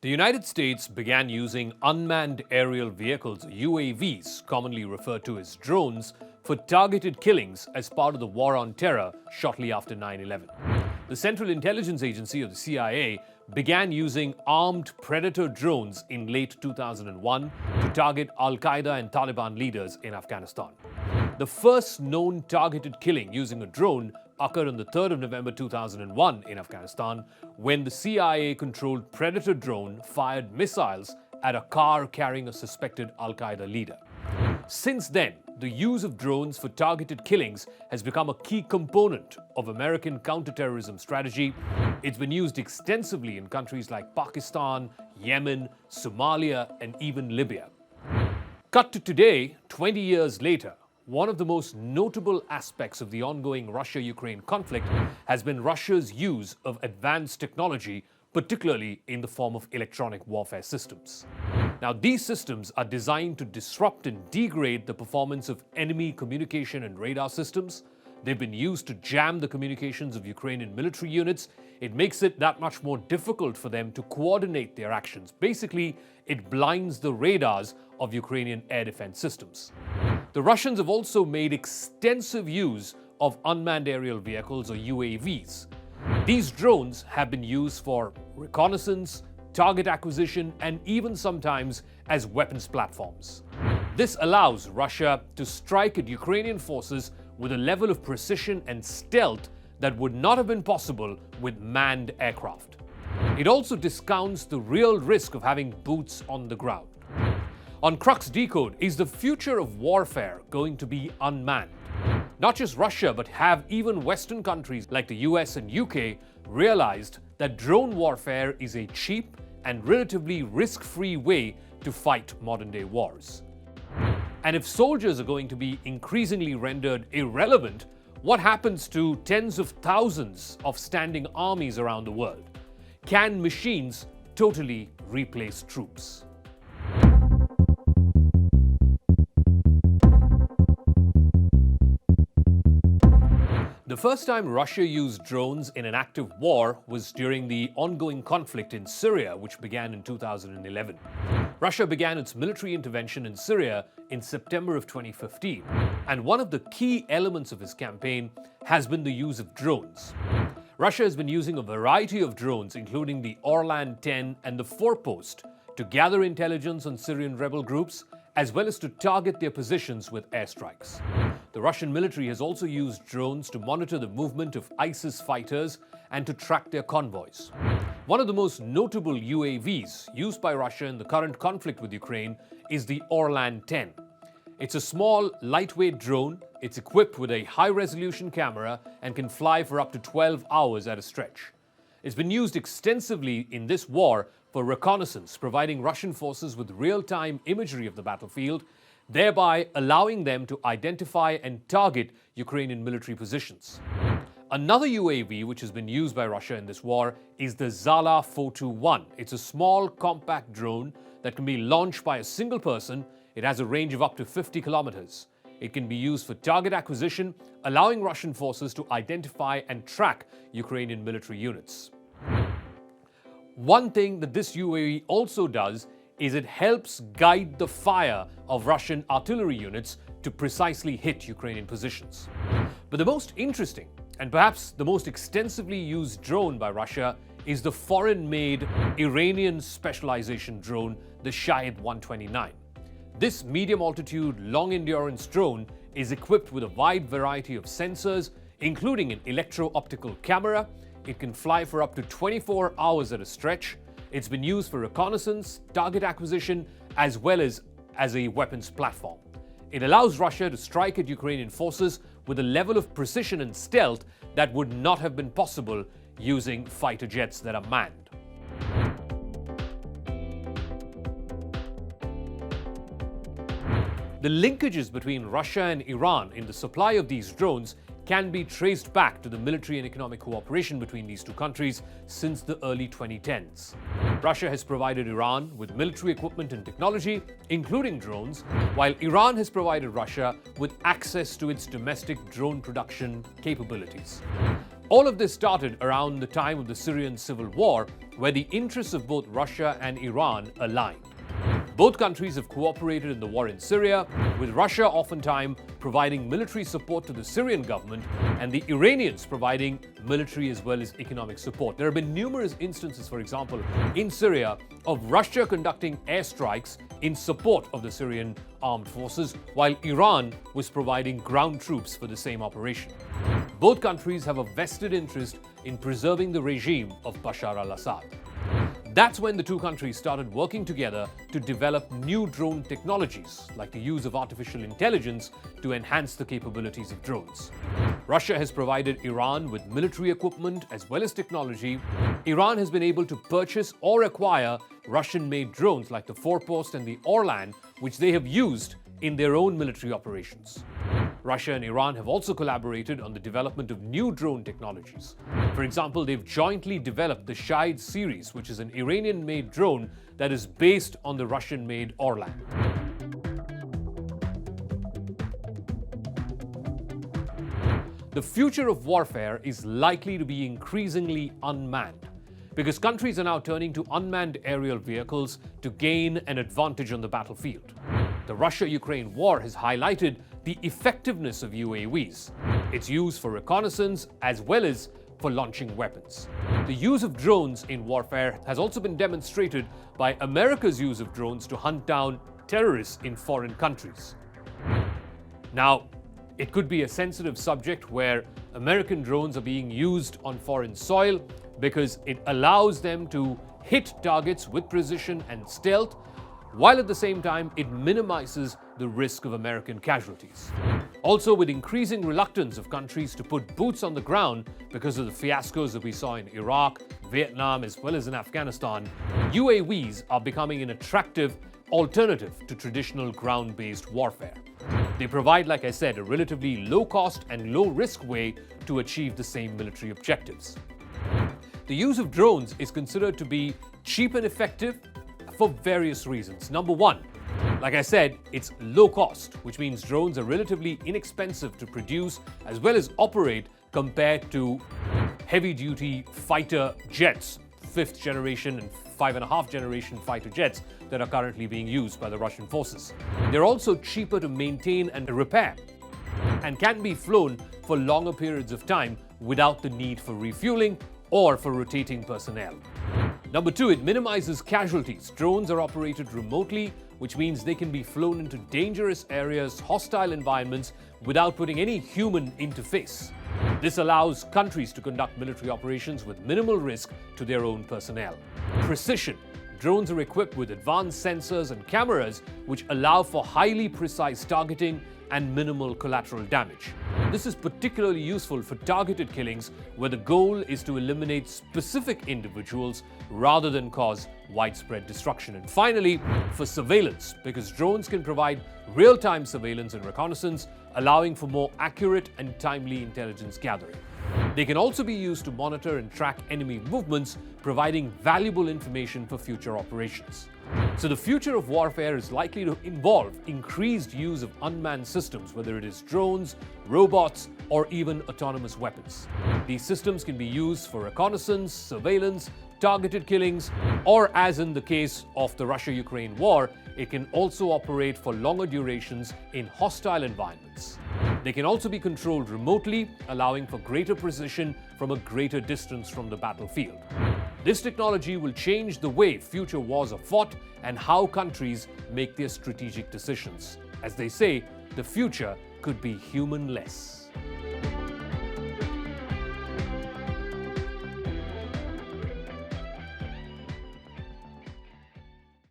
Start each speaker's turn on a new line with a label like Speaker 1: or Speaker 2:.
Speaker 1: The United States began using unmanned aerial vehicles, UAVs, commonly referred to as drones, for targeted killings as part of the war on terror shortly after 9/11. The Central Intelligence Agency, or the CIA, began using armed predator drones in late 2001 to target Al-Qaeda and Taliban leaders in Afghanistan. The first known targeted killing using a drone occurred on the 3rd of November 2001 in Afghanistan, when the CIA-controlled Predator drone fired missiles at a car carrying a suspected Al-Qaeda leader. Since then, the use of drones for targeted killings has become a key component of American counterterrorism strategy. It's been used extensively in countries like Pakistan, Yemen, Somalia, and even Libya. Cut to today, 20 years later, one of the most notable aspects of the ongoing Russia-Ukraine conflict has been Russia's use of advanced technology, particularly in the form of electronic warfare systems. Now, these systems are designed to disrupt and degrade the performance of enemy communication and radar systems. They've been used to jam the communications of Ukrainian military units. It makes it that much more difficult for them to coordinate their actions. Basically, it blinds the radars of Ukrainian air defense systems. The Russians have also made extensive use of unmanned aerial vehicles, or UAVs. These drones have been used for reconnaissance, target acquisition, and even sometimes as weapons platforms. This allows Russia to strike at Ukrainian forces with a level of precision and stealth that would not have been possible with manned aircraft. It also discounts the real risk of having boots on the ground. On Crux DeCode, is the future of warfare going to be unmanned? Not just Russia, but have even Western countries like the US and UK realized that drone warfare is a cheap and relatively risk-free way to fight modern-day wars? And if soldiers are going to be increasingly rendered irrelevant, what happens to tens of thousands of standing armies around the world? Can machines totally replace troops? The first time Russia used drones in an active war was during the ongoing conflict in Syria, which began in 2011. Russia began its military intervention in Syria in September of 2015, and one of the key elements of its campaign has been the use of drones. Russia has been using a variety of drones, including the Orlan 10 and the Forepost, to gather intelligence on Syrian rebel groups, as well as to target their positions with airstrikes. The Russian military has also used drones to monitor the movement of ISIS fighters and to track their convoys. One of the most notable UAVs used by Russia in the current conflict with Ukraine is the Orlan 10. It's a small, lightweight drone. It's equipped with a high-resolution camera and can fly for up to 12 hours at a stretch. It's been used extensively in this war for reconnaissance, providing Russian forces with real-time imagery of the battlefield, thereby allowing them to identify and target Ukrainian military positions. Another UAV which has been used by Russia in this war is the Zala 421. It's a small, compact drone that can be launched by a single person. It has a range of up to 50 kilometers. It can be used for target acquisition, allowing Russian forces to identify and track Ukrainian military units. One thing that this UAV also does is it helps guide the fire of Russian artillery units to precisely hit Ukrainian positions. But the most interesting and perhaps the most extensively used drone by Russia is the foreign-made Iranian specialization drone, the Shahid 129. This medium-altitude, long-endurance drone is equipped with a wide variety of sensors, including an electro-optical camera. It can fly for up to 24 hours at a stretch. It's been used for reconnaissance, target acquisition, as well as a weapons platform. It allows Russia to strike at Ukrainian forces with a level of precision and stealth that would not have been possible using fighter jets that are manned. The linkages between Russia and Iran in the supply of these drones can be traced back to the military and economic cooperation between these two countries since the early 2010s. Russia has provided Iran with military equipment and technology, including drones, while Iran has provided Russia with access to its domestic drone production capabilities. All of this started around the time of the Syrian civil war, where the interests of both Russia and Iran align. Both countries have cooperated in the war in Syria, with Russia oftentimes providing military support to the Syrian government and the Iranians providing military as well as economic support. There have been numerous instances, for example, in Syria, of Russia conducting airstrikes in support of the Syrian armed forces, while Iran was providing ground troops for the same operation. Both countries have a vested interest in preserving the regime of Bashar al-Assad. That's when the two countries started working together to develop new drone technologies, like the use of artificial intelligence to enhance the capabilities of drones. Russia has provided Iran with military equipment as well as technology. Iran has been able to purchase or acquire Russian-made drones like the Forepost and the Orlan, which they have used in their own military operations. Russia and Iran have also collaborated on the development of new drone technologies. For example, they've jointly developed the Shahid series, which is an Iranian-made drone that is based on the Russian-made Orlan. The future of warfare is likely to be increasingly unmanned, because countries are now turning to unmanned aerial vehicles to gain an advantage on the battlefield. The Russia-Ukraine war has highlighted the effectiveness of UAVs, its use for reconnaissance as well as for launching weapons. The use of drones in warfare has also been demonstrated by America's use of drones to hunt down terrorists in foreign countries. Now, it could be a sensitive subject where American drones are being used on foreign soil because it allows them to hit targets with precision and stealth, while at the same time it minimizes the risk of American casualties. Also, with increasing reluctance of countries to put boots on the ground because of the fiascos that we saw in Iraq, Vietnam, as well as in Afghanistan, UAVs are becoming an attractive alternative to traditional ground-based warfare. They provide, like I said, a relatively low-cost and low-risk way to achieve the same military objectives. The use of drones is considered to be cheap and effective for various reasons. Number one, like I said, it's low cost, which means drones are relatively inexpensive to produce as well as operate compared to heavy-duty fighter jets, 5th generation and 5.5 generation fighter jets that are currently being used by the Russian forces. They're also cheaper to maintain and repair and can be flown for longer periods of time without the need for refueling or for rotating personnel. Number two, it minimizes casualties. Drones are operated remotely, which means they can be flown into dangerous areas, hostile environments, without putting any human interface. This allows countries to conduct military operations with minimal risk to their own personnel. Precision. Drones are equipped with advanced sensors and cameras, which allow for highly precise targeting and minimal collateral damage. This is particularly useful for targeted killings where the goal is to eliminate specific individuals rather than cause widespread destruction. And finally, for surveillance, because drones can provide real-time surveillance and reconnaissance, allowing for more accurate and timely intelligence gathering. They can also be used to monitor and track enemy movements, providing valuable information for future operations. So the future of warfare is likely to involve increased use of unmanned systems, whether it is drones, robots, or even autonomous weapons. These systems can be used for reconnaissance, surveillance, targeted killings, or as in the case of the Russia-Ukraine war, it can also operate for longer durations in hostile environments. They can also be controlled remotely, allowing for greater precision from a greater distance from the battlefield. This technology will change the way future wars are fought and how countries make their strategic decisions. As they say, the future could be human-less.